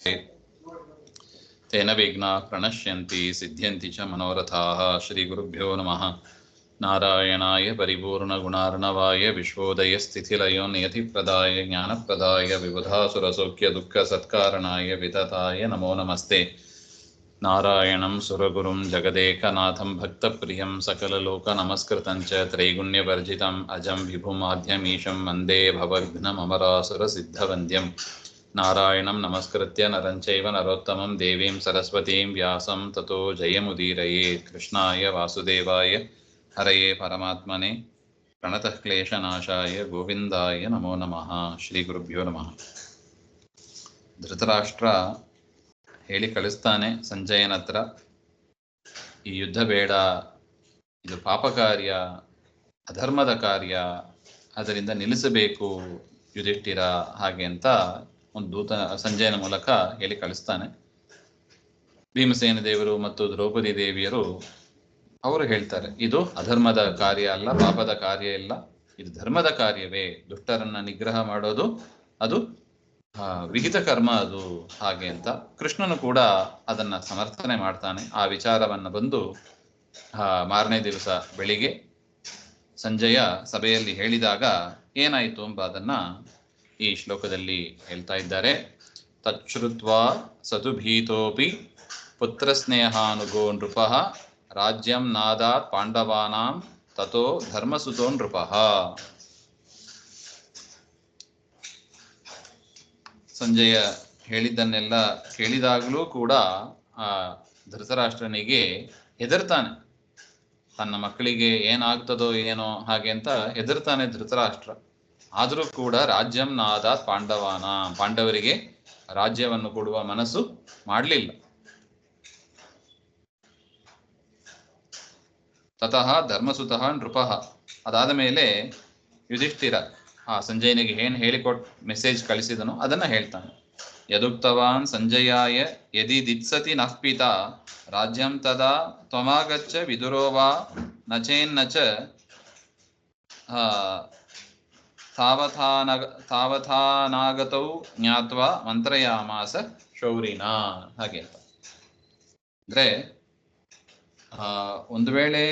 तेन विघ्नाः प्रणश्यन्ति सिद्ध्यन्ति च मनोरथाः। श्रीगुरुभ्यो नमः। नारायणाय परिपूर्णगुणार्णवाय विश्वोदयस्थितिलयो नियतिप्रदाय ज्ञानप्रदाय विबुधासुरसौख्यदुःखसत्कारणाय वितताय नमो नमस्ते। नारायणं सुरगुरुं जगदेकनाथं भक्तप्रियं सकललोकनमस्कृतं च त्रैगुण्यवर्जितम् अजं विभुमाध्यमीशं वन्दे भवघ्नममरासुरसिद्धवन्द्यं। नारायणं नमस्कृत्य नरं चैव नरोत्तमं देवीं सरस्वतीं व्यासं ततो जयमुदीरयेत्। कृष्णाय वासुदेवाय हरये परमात्मने प्रणतः क्लेशनाशाय गोविन्दाय नमो नमः। ಶ್ರೀಗುರುಭ್ಯೋ ನಮಃ. ಧೃತರಾಷ್ಟ್ರ ಹೇಳಿ ಕಳಿಸ್ತಾನೆ ಸಂಜಯನ ಹತ್ರ, ಈ ಯುದ್ಧ ಬೇಡ, ಇದು ಪಾಪ ಕಾರ್ಯ, ಅಧರ್ಮದ ಕಾರ್ಯ, ಅದರಿಂದ ನಿಲ್ಲಿಸಬೇಕು ಯುಧಿಷ್ಠಿರ, ಹಾಗೆ ಅಂತ ಒಂದು ದೂತ ಸಂಜಯನ ಮೂಲಕ ಹೇಳಿ ಕಳಿಸ್ತಾನೆ. ಭೀಮಸೇನ ದೇವರು ಮತ್ತು ದ್ರೌಪದಿ ದೇವಿಯರು ಅವರು ಹೇಳ್ತಾರೆ, ಇದು ಅಧರ್ಮದ ಕಾರ್ಯ ಅಲ್ಲ, ಪಾಪದ ಕಾರ್ಯ ಇಲ್ಲ, ಇದು ಧರ್ಮದ ಕಾರ್ಯವೇ. ದುಷ್ಟರನ್ನ ನಿಗ್ರಹ ಮಾಡೋದು ಅದು ವಿಹಿತ ಕರ್ಮ ಅದು, ಹಾಗೆ ಅಂತ. ಕೃಷ್ಣನು ಕೂಡ ಅದನ್ನ ಸಮರ್ಥನೆ ಮಾಡ್ತಾನೆ. ಆ ವಿಚಾರವನ್ನ ಬಂದು ಮಾರನೇ ದಿವಸ ಬೆಳಿಗ್ಗೆ ಸಂಜಯ ಸಭೆಯಲ್ಲಿ ಹೇಳಿದಾಗ ಏನಾಯಿತು ಎಂಬ ಅದನ್ನ ಈ ಶ್ಲೋಕದಲ್ಲಿ ಹೇಳ್ತಾ ಇದ್ದಾರೆ. ತಚ್ಛ್ರುತ್ವಾ ಸತು ಭೀತೋಪಿ ಪುತ್ರ ಸ್ನೇಹಾನುಗೋ ನೃಪಃ ರಾಜ್ಯಂ ನಾದಾತ್ ಪಾಂಡವಾನಾಂ ತಥೋ ಧರ್ಮಸುತೋ ನೃಪಃ. ಸಂಜಯ ಹೇಳಿದ್ದನ್ನೆಲ್ಲ ಕೇಳಿದಾಗಲೂ ಕೂಡ ಆ ಧೃತರಾಷ್ಟ್ರನಿಗೆ ಹೆದರ್ತಾನೆ. ತನ್ನ ಮಕ್ಕಳಿಗೆ ಏನಾಗ್ತದೋ ಏನೋ ಹಾಗೆ ಅಂತ ಹೆದರ್ತಾನೆ ಧೃತರಾಷ್ಟ್ರ. ಆದರೂ ಕೂಡ ರಾಜ್ಯಂ ನಾದಾತ್ ಪಾಂಡವಾನ, ಪಾಂಡವರಿಗೆ ರಾಜ್ಯವನ್ನು ಕೊಡುವ ಮನಸ್ಸು ಮಾಡಲಿಲ್ಲ. ತತಃ ಧರ್ಮಸುತಃ ನೃಪಃ. ಅದಾದ ಮೇಲೆ ಯುಧಿಷ್ಠಿರ ಆ ಸಂಜಯನಿಗೆ ಏನು ಹೇಳಿಕೊಟ್ಟು ಮೆಸೇಜ್ ಕಳಿಸಿದನೋ ಅದನ್ನ ಹೇಳ್ತಾನೆ. ಯದುಕ್ತವಾನ್ ಸಂಜಯಾಯ ಯದಿ ದಿತ್ಸತಿ ನಃ ಪಿತಾ ರಾಜ್ಯಂ ತದಾ ತ್ವಮಾಗಚ್ಚ ವಿದುರೋವಾ ನಚೇನ್ನಚ ತಾವಥಾನಾಗತೌ ಜ್ಞಾತ್ವಾ ಮಂತ್ರಯಾಮಾಸ ಶೌರಿನಾ, ಹಾಗೆ ಅಂತ. ಅಂದ್ರೆ ಒಂದು ವೇಳೆ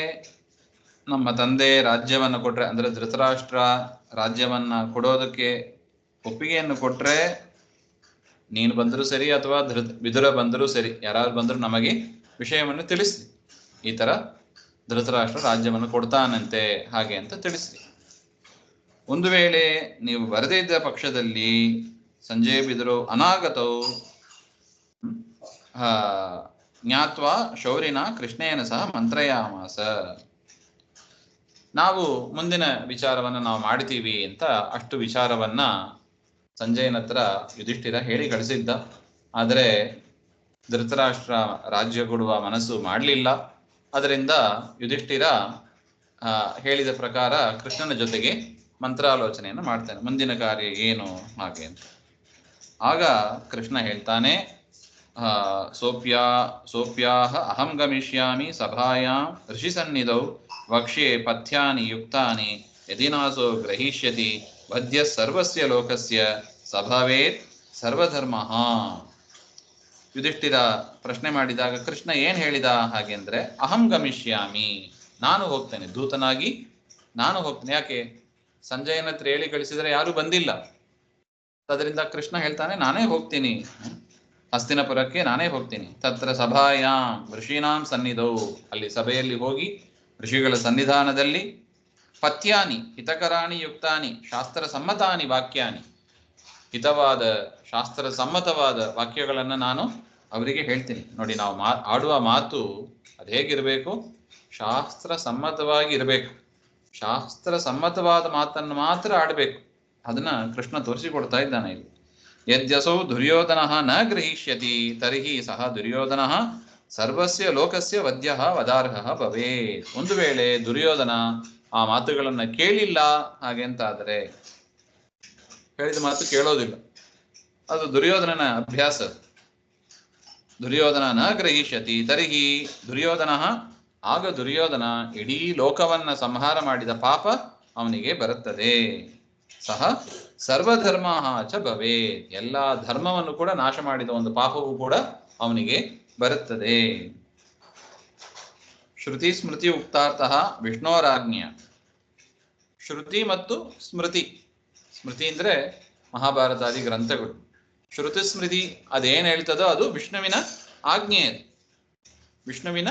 ನಮ್ಮ ತಂದೆ ರಾಜ್ಯವನ್ನು ಕೊಟ್ರೆ, ಅಂದ್ರೆ ಧೃತರಾಷ್ಟ್ರ ರಾಜ್ಯವನ್ನ ಕೊಡೋದಕ್ಕೆ ಒಪ್ಪಿಗೆಯನ್ನು ಕೊಟ್ರೆ, ನೀನು ಬಂದರೂ ಸರಿ ಅಥವಾ ವಿದುರ ಬಂದರೂ ಸರಿ, ಯಾರಾದ್ರು ಬಂದರೂ ನಮಗೆ ವಿಷಯವನ್ನು ತಿಳಿಸ್ಲಿ, ಈ ತರ ಧೃತರಾಷ್ಟ್ರ ರಾಜ್ಯವನ್ನು ಕೊಡ್ತಾನಂತೆ ಹಾಗೆ ಅಂತ ತಿಳಿಸ್ಲಿ. ಒಂದು ವೇಳೆ ನೀವು ಬರದೇ ಇದ್ದ ಪಕ್ಷದಲ್ಲಿ ಸಂಜಯ ಬಿದರು ಅನಾಗತವು ಜ್ಞಾತ್ವಾ ಶೌರಿನ ಕೃಷ್ಣೇನ ಸಹ ಮಂತ್ರಯಾಮಾಸ, ನಾವು ಮುಂದಿನ ವಿಚಾರವನ್ನು ನಾವು ಮಾಡ್ತೀವಿ ಅಂತ ಅಷ್ಟು ವಿಚಾರವನ್ನ ಸಂಜಯನ ಹತ್ರ ಯುಧಿಷ್ಠಿರ ಹೇಳಿ ಕಳಿಸಿದ್ದ. ಆದರೆ ಧೃತರಾಷ್ಟ್ರ ರಾಜ್ಯ ಕೊಡುವ ಮನಸ್ಸು ಮಾಡಲಿಲ್ಲ. ಅದರಿಂದ ಯುಧಿಷ್ಠಿರ ಹೇಳಿದ ಪ್ರಕಾರ ಕೃಷ್ಣನ ಜೊತೆಗೆ ಮಂತ್ರಾಲೋಚನೆಯನ್ನು ಮಾಡ್ತಾನೆ, ಮುಂದಿನ ಕಾರ್ಯ ಏನು ಹಾಗೆ ಅಂತ. ಆಗ ಕೃಷ್ಣ ಹೇಳ್ತಾನೆ, ಸೋಪ್ಯಾಹ ಅಹಂ ಗಮಿಷ್ಯಾಮಿ ಸಭಾಯಾಂ ಋಷಿಸನ್ನಿಧೌ ವಕ್ಷ್ಯೆ ಪಥ್ಯಾನಿ ಯುಕ್ತಾನಿ ಯದಿನಾಸೋ ಗ್ರಹೀಷ್ಯತಿ ವದ್ಯ ಸರ್ವಸ್ಯ ಲೋಕಸ್ಯ ಸಭವೇತ್ ಸರ್ವಧರ್ಮಃ. ಯುಧಿಷ್ಠಿರ ಪ್ರಶ್ನೆ ಮಾಡಿದಾಗ ಕೃಷ್ಣ ಏನ್ ಹೇಳಿದ ಹಾಗೆ ಅಂದ್ರೆ, ಅಹಂ ಗಮಿಷ್ಯಾಮಿ, ನಾನು ಹೋಗ್ತೇನೆ, ದೂತನಾಗಿ ನಾನು ಹೋಗ್ತೇನೆ. ಯಾಕೆ? ಸಂಜಯನ ಹತ್ರ ಹೇಳಿ ಕಳಿಸಿದರೆ ಯಾರು ಬಂದಿಲ್ಲ. ಅದರಿಂದ ಕೃಷ್ಣ ಹೇಳ್ತಾನೆ, ನಾನೇ ಹೋಗ್ತೀನಿ, ಹಸ್ತಿನಪುರಕ್ಕೆ ನಾನೇ ಹೋಗ್ತೀನಿ. ತತ್ರ ಸಭಾಯಾಂ ಋಷೀಣಾಂ ಸನ್ನಿಧೌ, ಅಲ್ಲಿ ಸಭೆಯಲ್ಲಿ ಹೋಗಿ ಋಷಿಗಳ ಸನ್ನಿಧಾನದಲ್ಲಿ ಪಥ್ಯಾನಿ ಹಿತಕರಾಣಿ ಯುಕ್ತಾನಿ ಶಾಸ್ತ್ರ ಸಮ್ಮತಾನಿ ವಾಕ್ಯಾನಿ, ಹಿತವಾದ ಶಾಸ್ತ್ರ ಸಮ್ಮತವಾದ ವಾಕ್ಯಗಳನ್ನು ನಾನು ಅವರಿಗೆ ಹೇಳ್ತೀನಿ. ನೋಡಿ, ನಾವು ಆಡುವ ಮಾತು ಅದು ಹೇಗಿರಬೇಕು? ಶಾಸ್ತ್ರ ಸಮ್ಮತವಾಗಿ ಇರಬೇಕು. ಶಾಸ್ತ್ರ ಸಮ್ಮತವಾದ ಮಾತನ್ನು ಮಾತ್ರ ಆಡಬೇಕು. ಅದನ್ನ ಕೃಷ್ಣ ತೋರಿಸಿಕೊಡ್ತಾ ಇದ್ದಾನೆ ಇಲ್ಲಿ. ಯದ್ಯಸೌ ದುರ್ಯೋಧನ ನ ಗ್ರಹೀಷ್ಯತಿ ತರ್ಹಿ ಸಹ ದುರ್ಯೋಧನ ಸರ್ವಸ್ಯ ಲೋಕಸ್ಯ ವದ್ಯ ವದಾರ್ಹ ಭವೇತ್. ಒಂದು ವೇಳೆ ದುರ್ಯೋಧನ ಆ ಮಾತುಗಳನ್ನ ಕೇಳಿಲ್ಲ ಹಾಗೆ ಅಂತ ಆದರೆ, ಹೇಳಿದ ಮಾತು ಕೇಳೋದಿಲ್ಲ, ಅದು ದುರ್ಯೋಧನನ ಅಭ್ಯಾಸ. ದುರ್ಯೋಧನ ನ ಗ್ರಹೀಷ್ಯತಿ ತರ್ಹಿ ದುರ್ಯೋಧನ, ಆಗ ದುರ್ಯೋಧನ ಇಡೀ ಲೋಕವನ್ನ ಸಂಹಾರ ಮಾಡಿದ ಪಾಪ ಅವನಿಗೆ ಬರುತ್ತದೆ. ಸಹ ಸರ್ವಧರ್ಮ ಚ ಭವೇತ್, ಎಲ್ಲ ಧರ್ಮವನ್ನು ಕೂಡ ನಾಶ ಮಾಡಿದ ಒಂದು ಪಾಪವು ಕೂಡ ಅವನಿಗೆ ಬರುತ್ತದೆ. ಶ್ರುತಿ ಸ್ಮೃತಿ ಉಕ್ತಾರ್ಥಃ ವಿಷ್ಣೋರಾಜ್ಞೆಯ. ಶ್ರುತಿ ಮತ್ತು ಸ್ಮೃತಿ, ಸ್ಮೃತಿ ಅಂದ್ರೆ ಮಹಾಭಾರತಾದಿ ಗ್ರಂಥಗಳು. ಶ್ರುತಿ ಸ್ಮೃತಿ ಅದೇನು ಹೇಳ್ತದೋ ಅದು ವಿಷ್ಣುವಿನ ಆಜ್ಞೆ, ವಿಷ್ಣುವಿನ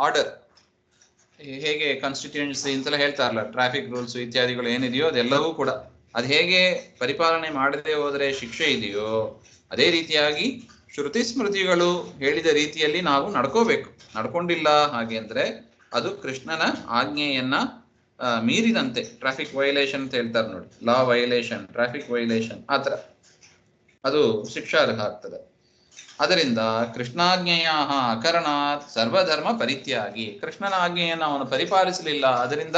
ಆರ್ಡರ್. ಹೇಗೆ ಕಾನ್ಸ್ಟಿಟ್ಯೂನ್ಸಿ ಅಂತೆಲ್ಲ ಹೇಳ್ತಾರಲ್ಲ, ಟ್ರಾಫಿಕ್ ರೂಲ್ಸ್ ಇತ್ಯಾದಿಗಳು ಏನಿದೆಯೋ ಅದೆಲ್ಲವೂ ಕೂಡ ಅದು ಹೇಗೆ ಪರಿಪಾಲನೆ ಮಾಡದೆ ಹೋದರೆ ಶಿಕ್ಷೆ ಇದೆಯೋ ಅದೇ ರೀತಿಯಾಗಿ ಶ್ರುತಿ ಸ್ಮೃತಿಗಳು ಹೇಳಿದ ರೀತಿಯಲ್ಲಿ ನಾವು ನಡ್ಕೋಬೇಕು. ನಡ್ಕೊಂಡಿಲ್ಲ ಹಾಗೆ ಅಂದ್ರೆ ಅದು ಕೃಷ್ಣನ ಆಜ್ಞೆಯನ್ನ ಮೀರಿದಂತೆ, ಟ್ರಾಫಿಕ್ ವೈಲೇಷನ್ ಅಂತ ಹೇಳ್ತಾರೆ ನೋಡಿ, ಲಾ ವೈಲೇಷನ್, ಟ್ರಾಫಿಕ್ ವೈಲೇಷನ್, ಆ ಥರ ಅದು ಶಿಕ್ಷಾರ್ಹ ಆಗ್ತದೆ. ಅದರಿಂದ ಕೃಷ್ಣಾಜ್ಞೆಯ ಅಕರಣಾತ್ ಸರ್ವಧರ್ಮ ಪರಿತ್ಯಾಗಿ, ಕೃಷ್ಣನ ಆಜ್ಞೆಯನ್ನು ಅವನು ಪರಿಪಾಲಿಸಲಿಲ್ಲ, ಅದರಿಂದ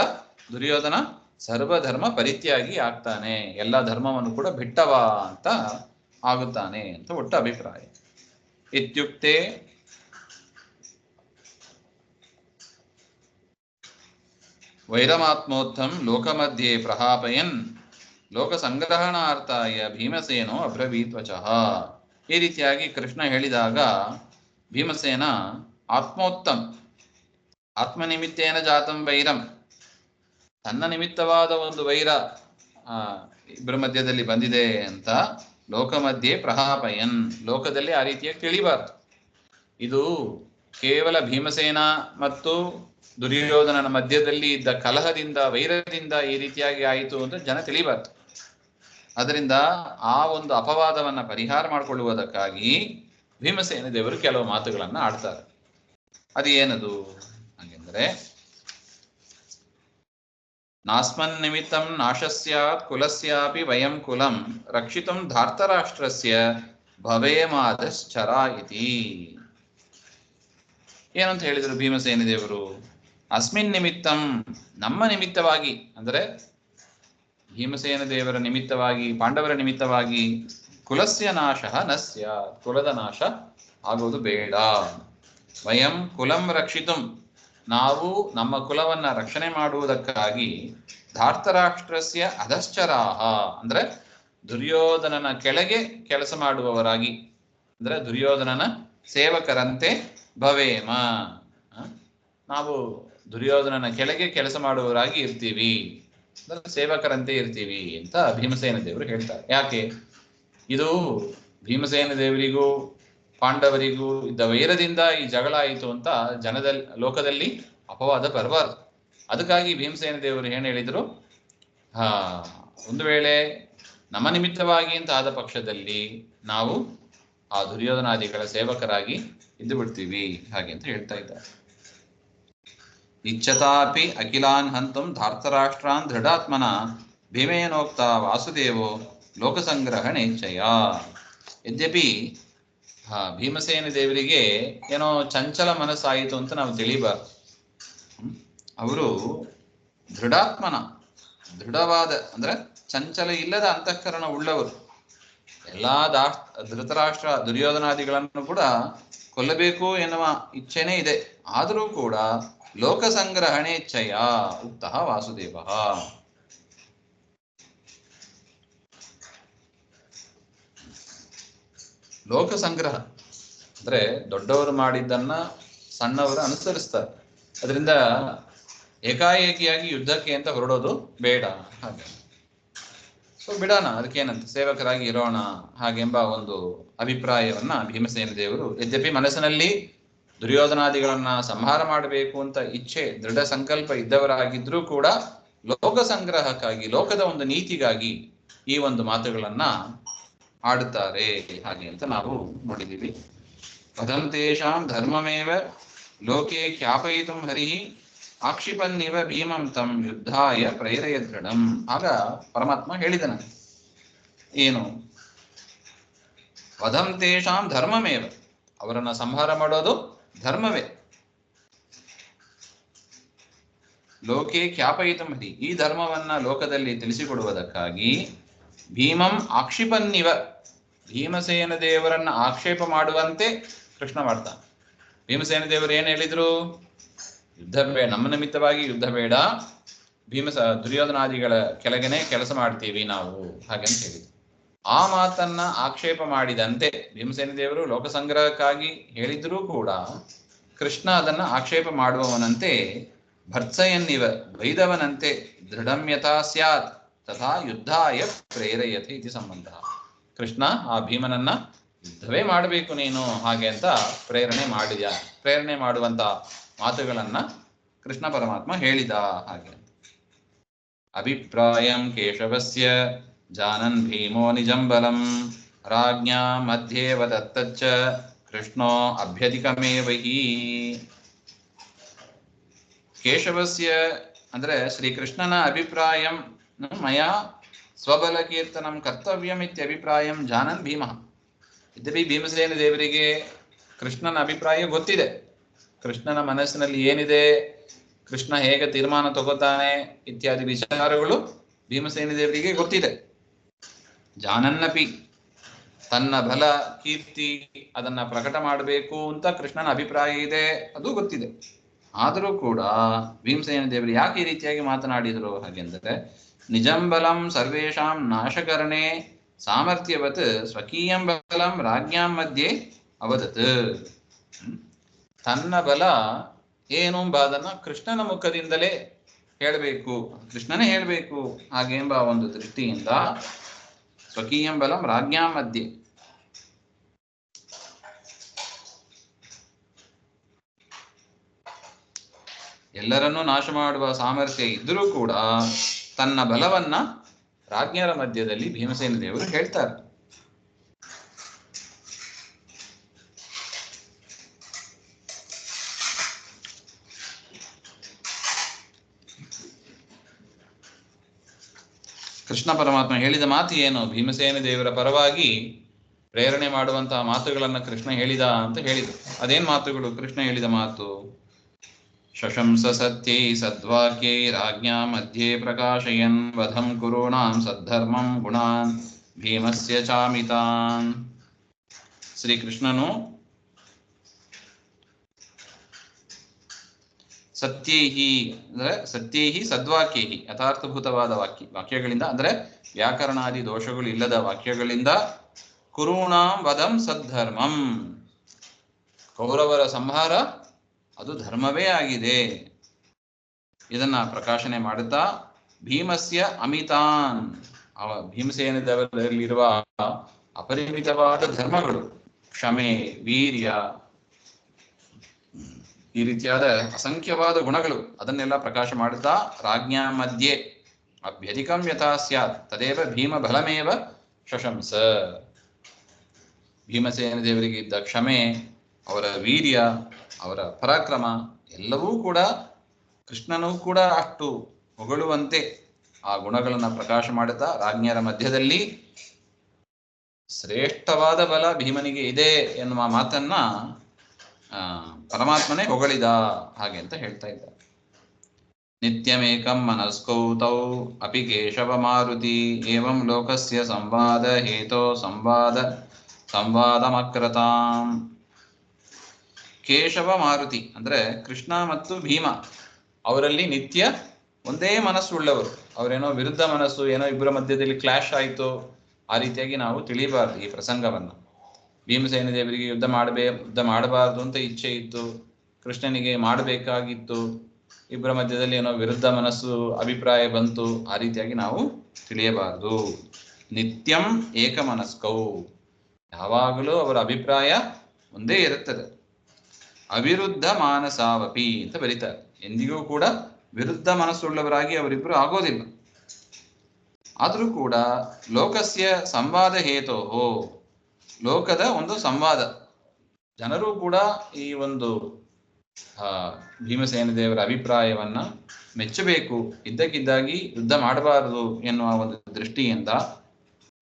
ದುರ್ಯೋಧನ ಸರ್ವಧರ್ಮ ಪರಿತ್ಯಾಗಿ ಆಗ್ತಾನೆ, ಎಲ್ಲ ಧರ್ಮವನ್ನು ಕೂಡ ಬಿಟ್ಟವ ಅಂತ ಆಗುತ್ತಾನೆ ಅಂತ ಒಟ್ಟು ಅಭಿಪ್ರಾಯ. ಇತ್ಯುಕ್ತೆ ವೈರಮಾತ್ಮೋತ್ಥಂ ಲೋಕಮಧ್ಯೆ ಪ್ರಹಾಪಯನ್ ಲೋಕ ಸಂಗ್ರಹಣಾರ್ಥಾಯ ಭೀಮಸೇನೋ ಅಬ್ರವೀತ್ ವಚಃ. ಈ ರೀತಿಯಾಗಿ ಕೃಷ್ಣ ಹೇಳಿದಾಗ ಭೀಮಸೇನ ಆತ್ಮೋತ್ತಮ್, ಆತ್ಮನಿಮಿತ್ತೇನ ಜಾತಂ ವೈರಂ, ತನ್ನ ನಿಮಿತ್ತವಾದ ಒಂದು ವೈರ ಇಬ್ಬರ ಮಧ್ಯದಲ್ಲಿ ಬಂದಿದೆ ಅಂತ ಲೋಕ ಮಧ್ಯೆ ಪ್ರಹಾಪಯನ್, ಲೋಕದಲ್ಲಿ ಆ ರೀತಿಯಾಗಿ ತಿಳಿಬಾರ್ದು. ಇದು ಕೇವಲ ಭೀಮಸೇನ ಮತ್ತು ದುರ್ಯೋಧನನ ಮಧ್ಯದಲ್ಲಿ ಇದ್ದ ಕಲಹದಿಂದ, ವೈರದಿಂದ ಈ ರೀತಿಯಾಗಿ ಆಯಿತು ಅಂತ ಜನ ತಿಳಿಬಾರ್ದು. ಅದರಿಂದ ಆ ಒಂದು ಅಪವಾದವನ್ನ ಪರಿಹಾರ ಮಾಡಿಕೊಳ್ಳುವುದಕ್ಕಾಗಿ ಭೀಮಸೇನ ದೇವರು ಕೆಲವು ಮಾತುಗಳನ್ನ ಆಡ್ತಾರೆ. ಅದು ಏನದು ಹಾಗೆಂದ್ರೆ, ನಾಸ್ಮನ್ ನಿಮಿತ್ತಂ ನಾಶಸ್ಯಾತ್ ಕುಲಸ್ಯಾಪಿ ವಯಂ ಕುಲಂ ರಕ್ಷಿತಂ ಧಾರ್ತರಾಷ್ಟ್ರಸ್ಯ ಭವೇಮಾದಶ್ಚರ ಇತಿ. ಏನಂತ ಹೇಳಿದರು ಭೀಮಸೇನ ದೇವರು? ಅಸ್ಮಿನ್ ನಿಮಿತ್ತಂ, ನಮ್ಮ ನಿಮಿತ್ತವಾಗಿ, ಅಂದರೆ ಭೀಮಸೇನ ದೇವರ ನಿಮಿತ್ತವಾಗಿ, ಪಾಂಡವರ ನಿಮಿತ್ತವಾಗಿ ಕುಲಸ್ಯ ನಾಶ ನ ಸ್ಯಾತ್, ಕುಲದ ನಾಶ ಆಗುವುದು ಬೇಡ. ವಯಂ ಕುಲಂ ರಕ್ಷಿತುಂ, ನಾವು ನಮ್ಮ ಕುಲವನ್ನ ರಕ್ಷಣೆ ಮಾಡುವುದಕ್ಕಾಗಿ ಧಾರ್ತರಾಷ್ಟ್ರಸ್ಯ ಅಧಶ್ಚರಾಹ, ಅಂದ್ರೆ ದುರ್ಯೋಧನನ ಕೆಳಗೆ ಕೆಲಸ ಮಾಡುವವರಾಗಿ, ಅಂದ್ರೆ ದುರ್ಯೋಧನನ ಸೇವಕರಂತೆ ಭವೇಮ, ನಾವು ದುರ್ಯೋಧನನ ಕೆಳಗೆ ಕೆಲಸ ಮಾಡುವವರಾಗಿ ಇರ್ತೀವಿ, ಅಂದ್ರೆ ಸೇವಕರಂತೆ ಇರ್ತೀವಿ ಅಂತ ಭೀಮಸೇನ ದೇವರು ಹೇಳ್ತಾರೆ. ಯಾಕೆ? ಇದು ಭೀಮಸೇನ ದೇವರಿಗೂ ಪಾಂಡವರಿಗೂ ಇದ್ದ ವೈರದಿಂದ ಈ ಜಗಳ ಆಯಿತು ಅಂತ ಜನದಲ್ಲಿ, ಲೋಕದಲ್ಲಿ ಅಪವಾದ ಬರಬಾರ್ದು. ಅದಕ್ಕಾಗಿ ಭೀಮಸೇನ ದೇವರು ಏನು ಹೇಳಿದ್ರು, ಒಂದು ವೇಳೆ ನಮ್ಮ ನಿಮಿತ್ತವಾಗಿ ಅಂತ ಆದ ಪಕ್ಷದಲ್ಲಿ ನಾವು ಆ ದುರ್ಯೋಧನಾದಿಗಳ ಸೇವಕರಾಗಿ ಇದ್ದು ಬಿಡ್ತೀವಿ, ಹಾಗೆ ಅಂತ ಹೇಳ್ತಾ ಇದ್ದಾರೆ. ಇಚ್ಛತಾಪಿ ಅಖಿಲಾನ್ ಹಂತಂ ಧಾರ್ತರಾಷ್ಟ್ರಾನ್ ದೃಢಾತ್ಮನ ಭೀಮೇನೋಕ್ತ ವಾಸುದೇವೋ ಲೋಕಸಂಗ್ರಹಣೇಚ್ಛಯ. ಯದ್ಯಪಿ ಭೀಮಸೇನ ದೇವರಿಗೆ ಏನೋ ಚಂಚಲ ಮನಸ್ಸಾಯಿತು ಅಂತ ನಾವು ತಿಳಿಬಾರ್ದು. ಅವರು ದೃಢಾತ್ಮನ, ದೃಢವಾದ ಅಂದ್ರೆ ಚಂಚಲ ಇಲ್ಲದ ಅಂತಃಕರಣ ಉಳ್ಳವರು. ಎಲ್ಲಾ ಧೃತರಾಷ್ಟ್ರ ದುರ್ಯೋಧನಾದಿಗಳನ್ನು ಕೂಡ ಕೊಲ್ಲಬೇಕು ಎನ್ನುವ ಇಚ್ಛೆನೇ ಇದೆ, ಆದರೂ ಕೂಡ ಲೋಕ ಸಂಗ್ರಹಣೇಚ್ಛಯ ಉಕ್ತ ವಾಸುದೇವ. ಲೋಕ ಸಂಗ್ರಹ ಅಂದ್ರೆ ದೊಡ್ಡವರು ಮಾಡಿದ್ದನ್ನ ಸಣ್ಣವರು ಅನುಸರಿಸ್ತಾರೆ, ಅದರಿಂದ ಏಕಾಏಕಿಯಾಗಿ ಯುದ್ಧಕ್ಕೆ ಅಂತ ಹೊರಡೋದು ಬೇಡ. ಹಾಗೆ ಸೊ ಬಿಡೋಣ, ಅದಕ್ಕೇನಂತ ಸೇವಕರಾಗಿ ಇರೋಣ ಹಾಗೆಂಬ ಒಂದು ಅಭಿಪ್ರಾಯವನ್ನ ಭೀಮಸೇನ ದೇವರು, ಯದ್ಯಪಿ ಮನಸ್ಸಿನಲ್ಲಿ ದುರ್ಯೋಧನಾದಿಗಳನ್ನ ಸಂಹಾರ ಮಾಡಬೇಕು ಅಂತ ಇಚ್ಛೆ, ದೃಢ ಸಂಕಲ್ಪ ಇದ್ದವರಾಗಿದ್ರೂ ಕೂಡ ಲೋಕ ಸಂಗ್ರಹಕ್ಕಾಗಿ, ಲೋಕದ ಒಂದು ನೀತಿಗಾಗಿ ಈ ಒಂದು ಮಾತುಗಳನ್ನ ಆಡುತ್ತಾರೆ, ಹಾಗೆ ಅಂತ ನಾವು ನೋಡಿದ್ದೀವಿ. ವದಂತೇಷಾಂ ಧರ್ಮಮೇವ ಲೋಕೆ ಖ್ಯಾಪಯಿತುಂ ಹರಿ ಆಕ್ಷಿಪನ್ನಿವ ಭೀಮಂ ತಂ ಯುದ್ಧಾಯ ಪ್ರೇರಯ ದೃಢಂ. ಆಗ ಪರಮಾತ್ಮ ಹೇಳಿದನ ಏನು? ವದಂತೇಷಾಂ ಧರ್ಮಮೇವ, ಅವರನ್ನ ಸಂಹಾರ ಮಾಡೋದು ಧರ್ಮವೇ. ಲೋಕೆ ಖ್ಯಾಪಯಿತುಂ ಹರಿ, ಈ ಧರ್ಮವನ್ನ ಲೋಕದಲ್ಲಿ ತಿಳಿಸಿಕೊಡುವುದಕ್ಕಾಗಿ ಭೀಮಂ ಆಕ್ಷಿಪನ್ನಿವ, ಭೀಮಸೇನ ದೇವರನ್ನ ಆಕ್ಷೇಪ ಮಾಡುವಂತೆ ಕೃಷ್ಣ ಮಾಡ್ತಾನೆ. ಭೀಮಸೇನ ದೇವರು ಏನು ಹೇಳಿದ್ರು? ಯುದ್ಧ ಬೇಡ, ನಮ್ಮ ನಿಮಿತ್ತವಾಗಿ ಯುದ್ಧ ಬೇಡ, ದುರ್ಯೋಧನಾದಿಗಳ ಕೆಳಗನೆ ಕೆಲಸ ಮಾಡ್ತೀವಿ ನಾವು ಹಾಗಂತ ಹೇಳಿದ್ರು. ಆ ಮಾತನ್ನ ಆಕ್ಷೇಪ ಮಾಡಿದಂತೆ ಭೀಮಸೇನ ದೇವರು ಲೋಕಸಂಗ್ರಹಕ್ಕಾಗಿ ಹೇಳಿದ್ರೂ ಕೂಡ ಕೃಷ್ಣ ಅದನ್ನ ಆಕ್ಷೇಪ ಮಾಡುವವನಂತೆ ಭರ್ತ್ಸಯನ್ನಿವ ಬೈದವನಂತೆ ದೃಢಮ್ಯಥಾ ಸ್ಯಾತ್ ತಥಾ ಯುದ್ಧಾಯ ಪ್ರೇರಯತೆ ಇತಿ ಸಂಬಂಧ. ಕೃಷ್ಣ ಆ ಭೀಮನನ್ನ ಯುದ್ಧವೇ ಮಾಡಬೇಕು ನೀನು ಹಾಗೆ ಅಂತ ಪ್ರೇರಣೆ ಮಾಡುವಂತ ಮಾತುಗಳನ್ನ ಕೃಷ್ಣ ಪರಮಾತ್ಮ ಹೇಳಿದ ಹಾಗೆ. ಅಭಿಪ್ರಾಯಂ ಕೇಶವಸ್ಯ ಜಾನನ್ ಭೀಮೋ ನಿಜಂ ಬಲಂ ರಾಜ್ಞಾ ಮಧ್ಯೆ ವದತ್ತಚ್ಚ ಕೃಷ್ಣೋ ಅಭ್ಯಧಿಕಮೇವ ಹಿ. ಕೇಶವಸ್ಯ ಅಂದ್ರೆ ಶ್ರೀಕೃಷ್ಣನ ಅಭಿಪ್ರಾಯಂ ಮಯಾ ಸ್ವಬಲ ಕೀರ್ತನಂ ಕರ್ತವ್ಯಂ ಇತ್ಯಭಿಪ್ರಾಯಂ ಜಾನನ್ ಭೀಮ. ಇದ್ದರೆ ಭೀಮಸೇನ ದೇವರಿಗೆ ಕೃಷ್ಣನ ಅಭಿಪ್ರಾಯ ಗೊತ್ತಿದೆ. ಕೃಷ್ಣನ ಮನಸ್ಸಿನಲ್ಲಿ ಏನಿದೆ, ಕೃಷ್ಣ ಹೇಗೆ ತೀರ್ಮಾನ ತಗೋತಾನೆ ಇತ್ಯಾದಿ ವಿಚಾರಗಳು ಭೀಮಸೇನ ದೇವರಿಗೆ ಗೊತ್ತಿದೆ. ಜಾನನ್ನಪಿ ತನ್ನ ಬಲ ಕೀರ್ತಿ ಅದನ್ನ ಪ್ರಕಟ ಮಾಡಬೇಕು ಅಂತ ಕೃಷ್ಣನ ಅಭಿಪ್ರಾಯ ಇದೆ, ಅದು ಗೊತ್ತಿದೆ. ಆದರೂ ಕೂಡ ಭೀಮಸೇನ ದೇವರು ಯಾಕೆ ಈ ರೀತಿಯಾಗಿ ಮಾತನಾಡಿದರು ಹಾಗೆಂದರೆ ನಿಜಂ ಬಲಂ ಸರ್ವೇಷಾಂ ನಾಶಕರಣೆ ಸಾಮರ್ಥ್ಯವತ್ ಸ್ವಕೀಯಂ ಬಲಂ ರಾಜ್ಞಾಂ ಮಧ್ಯೆ ಅವದತ್. ತನ್ನ ಬಲ ಏನು ಎಂಬುದನ್ನ ಕೃಷ್ಣನ ಮುಖದಿಂದಲೇ ಹೇಳಬೇಕು, ಕೃಷ್ಣನೇ ಹೇಳಬೇಕು ಹಾಗೆಂಬ ಒಂದು ದೃಷ್ಟಿಯಿಂದ ಸ್ವಕೀಯಂ ಬಲಂ ರಾಜ್ಞಾಂ ಮಧ್ಯೆ. ಎಲ್ಲರನ್ನೂ ನಾಶ ಮಾಡುವ ಸಾಮರ್ಥ್ಯ ಇದ್ದರೂ ಕೂಡ ತನ್ನ ಬಲವನ್ನ ರಾಜ್ಞರ ಮಧ್ಯದಲ್ಲಿ ಭೀಮಸೇನ ದೇವರು ಹೇಳ್ತಾರೆ. ಕೃಷ್ಣ ಪರಮಾತ್ಮ ಹೇಳಿದ ಮಾತು ಏನು? ಭೀಮಸೇನ ದೇವರ ಪರವಾಗಿ ಪ್ರೇರಣೆ ಮಾಡುವಂತಹ ಮಾತುಗಳನ್ನ ಕೃಷ್ಣ ಹೇಳಿದ ಅಂತ ಹೇಳಿದರು. ಅದೇನ್ ಮಾತುಗಳು ಕೃಷ್ಣ ಹೇಳಿದ ಮಾತು? ಶಶಂಸ ಸತ್ಯೈ ಸದ್ವಾಕ್ಯೈ ರಾಜ್ಞಾ ಮಧ್ಯೆ ಪ್ರಕಾಶಯನ್ ವಧಂ ಕುರುಣಾಂ ಸದ್ಧರ್ಮಂ ಗುಣಾನ್ ಭೀಮಸ್ಯ ಚಾಮಿತಾನ್. ಶ್ರೀಕೃಷ್ಣನು ಸತ್ಯೈಹಿ ಸದ್ವಾಕ್ಯೈಹಿ ಯಥಾರ್ಥಭೂತವಾದ ವಾಕ್ಯಗಳಿಂದ ಅಂದ್ರೆ ವ್ಯಾಕರಣಾದಿ ದೋಷಗಳು ಇಲ್ಲದ ವಾಕ್ಯಗಳಿಂದ ಕುರುಣಾಂ ವಧಂ ಸದ್ಧರ್ಮಂ, ಕೌರವರ ಸಂಹಾರ ಅದು ಧರ್ಮವೇ ಆಗಿದೆ, ಇದನ್ನ ಪ್ರಕಾಶನೆ ಮಾಡುತ್ತಾ ಭೀಮಸ್ಯ ಅಮಿತಾನ್, ಭೀಮಸೇನದವರಲ್ಲಿರುವ ಅಪರಿಮಿತವಾದ ಧರ್ಮಗಳು, ಕ್ಷಮೆ, ವೀರ್ಯ, ಈ ರೀತಿಯಾದ ಅಸಂಖ್ಯವಾದ ಗುಣಗಳು ಅದನ್ನೆಲ್ಲ ಪ್ರಕಾಶ ಮಾಡುತ್ತಾ ರಾಜ್ಞಾ ಮಧ್ಯೆ ಅಭ್ಯಧಿಕಂ ಯಥಾ ಸ್ಯಾತ್ ತದೇವ ಭೀಮ ಬಲಮೇವ ಶಶಂಸ. ಭೀಮಸೇನ ದೇವರಿಗೆ ಇದ್ದ ಕ್ಷಮೆ, ಅವರ ವೀರ್ಯ, ಅವರ ಪರಾಕ್ರಮ ಎಲ್ಲವೂ ಕೂಡ ಕೃಷ್ಣನೂ ಕೂಡ ಅಷ್ಟು ಹೊಗಳುವಂತೆ ಆ ಗುಣಗಳನ್ನು ಪ್ರಕಾಶ ಮಾಡುತ್ತಾ ರಾಜ್ಞರ ಮಧ್ಯದಲ್ಲಿ ಶ್ರೇಷ್ಠವಾದ ಬಲ ಭೀಮನಿಗೆ ಇದೆ ಎನ್ನುವ ಮಾತನ್ನ ಪರಮಾತ್ಮನೇ ಹೊಗಳಿದ ಹಾಗೆ ಅಂತ ಹೇಳ್ತಾ ಇದ್ದಾರೆ. ನಿತ್ಯಮೇಕಂ ಮನಸ್ಕೌ ತೌ ಅಪಿ ಕೇಶವ ಮಾರುತಿ ಏವಂ ಲೋಕಸ್ಯ ಸಂವಾದ ಹೇತೋ ಸಂವಾದಮಕ್ರತಾಂ. ಕೇಶವ ಮಾರುತಿ ಅಂದ್ರೆ ಕೃಷ್ಣ ಮತ್ತು ಭೀಮ ಅವರಲ್ಲಿ ನಿತ್ಯ ಒಂದೇ ಮನಸ್ಸುಳ್ಳವರು. ಅವರೇನೋ ವಿರುದ್ಧ ಮನಸ್ಸು, ಏನೋ ಇಬ್ಬರ ಮಧ್ಯದಲ್ಲಿ ಕ್ಲಾಶ್ ಆಯಿತು ಆ ರೀತಿಯಾಗಿ ನಾವು ತಿಳಿಬಾರ್ದು ಈ ಪ್ರಸಂಗವನ್ನ. ಭೀಮಸೇನ ದೇವರಿಗೆ ಯುದ್ಧ ಮಾಡಬಾರ್ದು ಅಂತ ಇಚ್ಛೆ ಇತ್ತು, ಕೃಷ್ಣನಿಗೆ ಮಾಡಬೇಕಾಗಿತ್ತು, ಇಬ್ಬರ ಮಧ್ಯದಲ್ಲಿ ಏನೋ ವಿರುದ್ಧ ಮನಸ್ಸು ಅಭಿಪ್ರಾಯ ಬಂತು, ಆ ರೀತಿಯಾಗಿ ನಾವು ತಿಳಿಯಬಾರದು. ನಿತ್ಯಂ ಏಕಮನಸ್ಕೌ, ಯಾವಾಗಲೂ ಅವರ ಅಭಿಪ್ರಾಯ ಒಂದೇ ಇರುತ್ತದೆ. ಅವಿರುದ್ಧ ಮಾನಸಾವಪಿ ಅಂತ ಬರೀತಾರೆ. ಎಂದಿಗೂ ಕೂಡ ವಿರುದ್ಧ ಮನಸ್ಸುಳ್ಳವರಾಗಿ ಅವರಿಬ್ಬರು ಆಗೋದಿಲ್ಲ. ಆದರೂ ಕೂಡ ಲೋಕಸ್ಯ ಸಂವಾದ ಹೇತೋಹೋ, ಲೋಕದ ಒಂದು ಸಂವಾದ, ಜನರು ಕೂಡ ಈ ಒಂದು ಭೀಮಸೇನ ದೇವರ ಅಭಿಪ್ರಾಯವನ್ನ ಮೆಚ್ಚಬೇಕು, ಇದ್ದಕ್ಕಿದ್ದಾಗಿ ಯುದ್ಧ ಮಾಡಬಾರದು ಎನ್ನುವ ಒಂದು ದೃಷ್ಟಿಯಿಂದ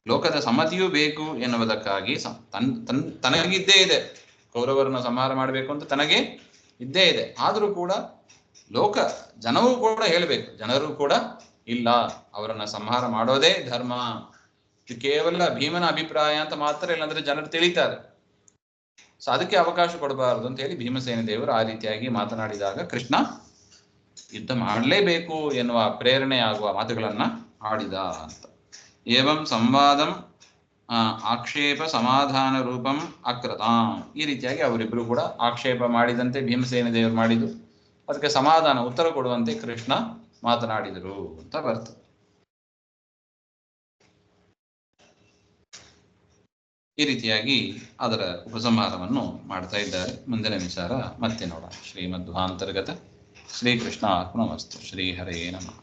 ಲೋಕದ ಸಮ್ಮತಿಯೂ ಬೇಕು ಎನ್ನುವುದಕ್ಕಾಗಿ ತನಗಿದ್ದೇ ಇದೆ, ಕೌರವರನ್ನು ಸಂಹಾರ ಮಾಡಬೇಕು ಅಂತ ತನಗೆ ಇದ್ದೇ ಇದೆ. ಆದರೂ ಕೂಡ ಲೋಕ ಜನವೂ ಕೂಡ ಹೇಳಬೇಕು, ಜನರು ಕೂಡ ಇಲ್ಲ, ಅವರನ್ನ ಸಂಹಾರ ಮಾಡೋದೇ ಧರ್ಮ, ಇದು ಕೇವಲ ಭೀಮನ ಅಭಿಪ್ರಾಯ ಅಂತ ಮಾತ್ರ, ಇಲ್ಲಾಂದ್ರೆ ಜನರು ತಿಳಿತಾರೆ. ಸೊ ಅದಕ್ಕೆ ಅವಕಾಶ ಕೊಡಬಾರದು ಅಂತ ಹೇಳಿ ಭೀಮಸೇನ ದೇವರು ಆ ರೀತಿಯಾಗಿ ಮಾತನಾಡಿದಾಗ ಕೃಷ್ಣ ಯುದ್ಧ ಮಾಡಲೇಬೇಕು ಎನ್ನುವ ಪ್ರೇರಣೆ ಆಗುವ ಮಾತುಗಳನ್ನು ಆಡಿದ ಅಂತ. ಏವಂ ಸಂವಾದಂ ಆಕ್ಷೇಪ ಸಮಾಧಾನ ರೂಪಂ ಅಕೃತಾಂ. ಈ ರೀತಿಯಾಗಿ ಅವರಿಬ್ಬರು ಕೂಡ ಆಕ್ಷೇಪ ಮಾಡಿದಂತೆ ಭೀಮಸೇನ ದೇವರು ಮಾಡಿದ್ದು, ಅದಕ್ಕೆ ಸಮಾಧಾನ ಉತ್ತರ ಕೊಡುವಂತೆ ಕೃಷ್ಣ ಮಾತನಾಡಿದರು ಅಂತ ಬರ್ತದೆ. ಈ ರೀತಿಯಾಗಿ ಅದರ ಉಪಸಂಹಾರವನ್ನು ಮಾಡ್ತಾ ಇದ್ದಾರೆ. ಮುಂದಿನ ವಿಚಾರ ಮತ್ತೆ ನೋಡೋಣ. ಶ್ರೀಮಧ್ವಾಂತರ್ಗತ ಶ್ರೀಕೃಷ್ಣ ಅರ್ಪಣಮಸ್ತು. ಶ್ರೀ ಹರೇ ನಮಃ.